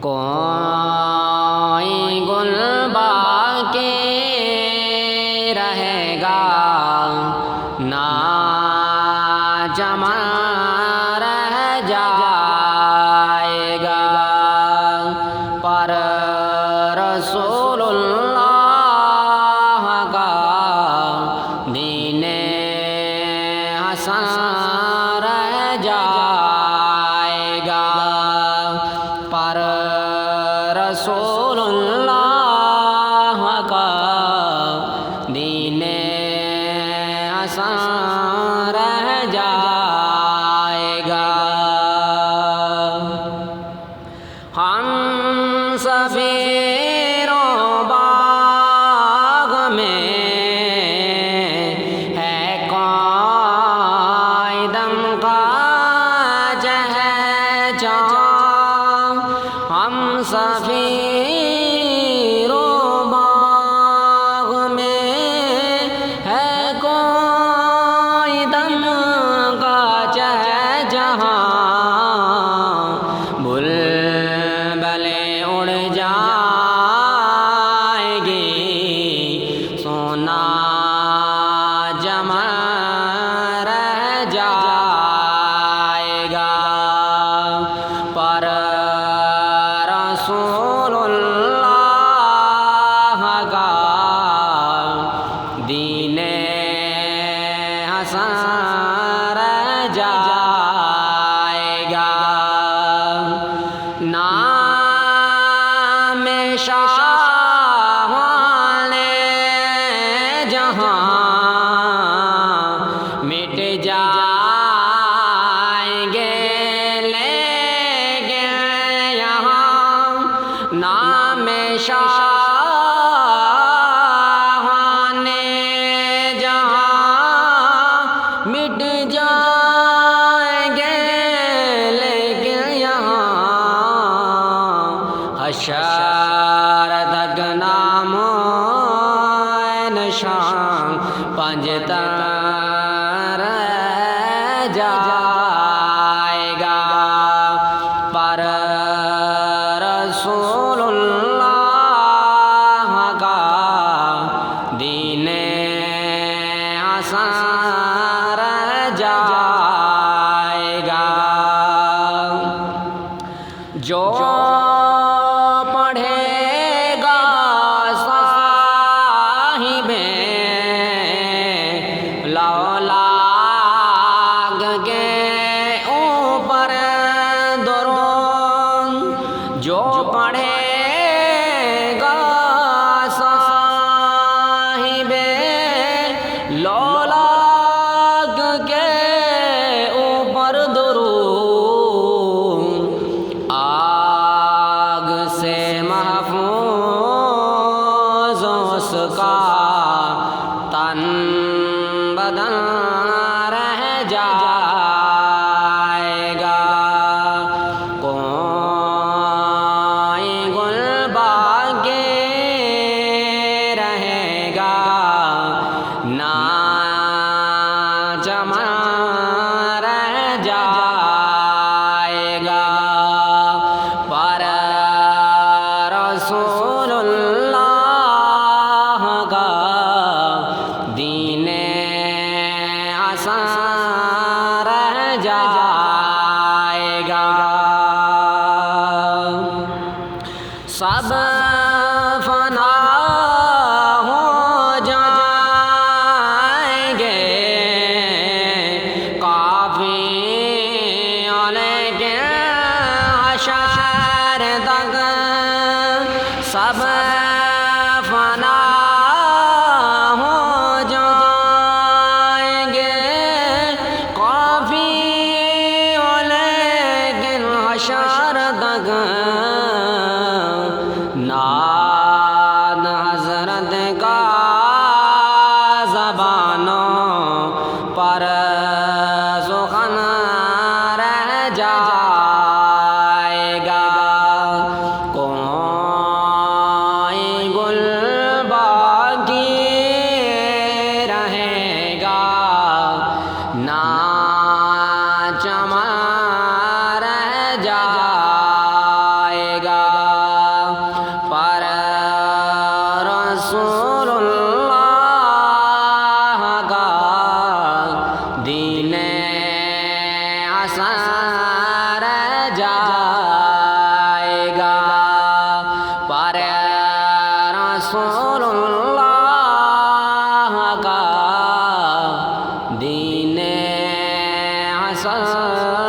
کوئی گل باقی رہے گا نہ چمن رہ جائے گا، پر رسول اللہ کا دین حسن رہ جائے گا، پر رسول اللہ کا دین حسن رہ جائے گا۔ ہم سفیروں باغ میں ہے کوئی دم کا چہچہاں، ہم سفیروں باغ میں ہے کوئی دم کا چہچہاں، بلبلیں اڑ جائیں گی سونا جمع رہ جائے گا، پر رسول اللہ کا دین حسن رہ جائے گا۔ نام شاہان جہاں مٹ جائیں گے لیکن یہاں نام شاہان جہاں مٹ جائیں گے لیکن یہاں حشر تک نام نشان پنجتن رہ جائے گا، پر رسول اللہ کا دین حسن رہ جائے گا۔ جو پڑھے گا صاحب لولاک کے اوپر درود، جو پڑھے گا صاحب لولاک کے اوپر درود، آگ سے محفوظ اس کا تن بدن رہ جائے گا، کوئی گل باقی رہے گا نہ چمن رہ جائے گا، پر رسول اللہ کا دین حسن رہ جائے گا۔ سب فنا ہو جائیں گے کافی لیکن حشر تک سب فنا ہو جائیں گے کافی لیکن حشر تک ناد حضرت کا زبانوں پر سخن رہ جائے گا، پر رسول اللہ کا دین حسن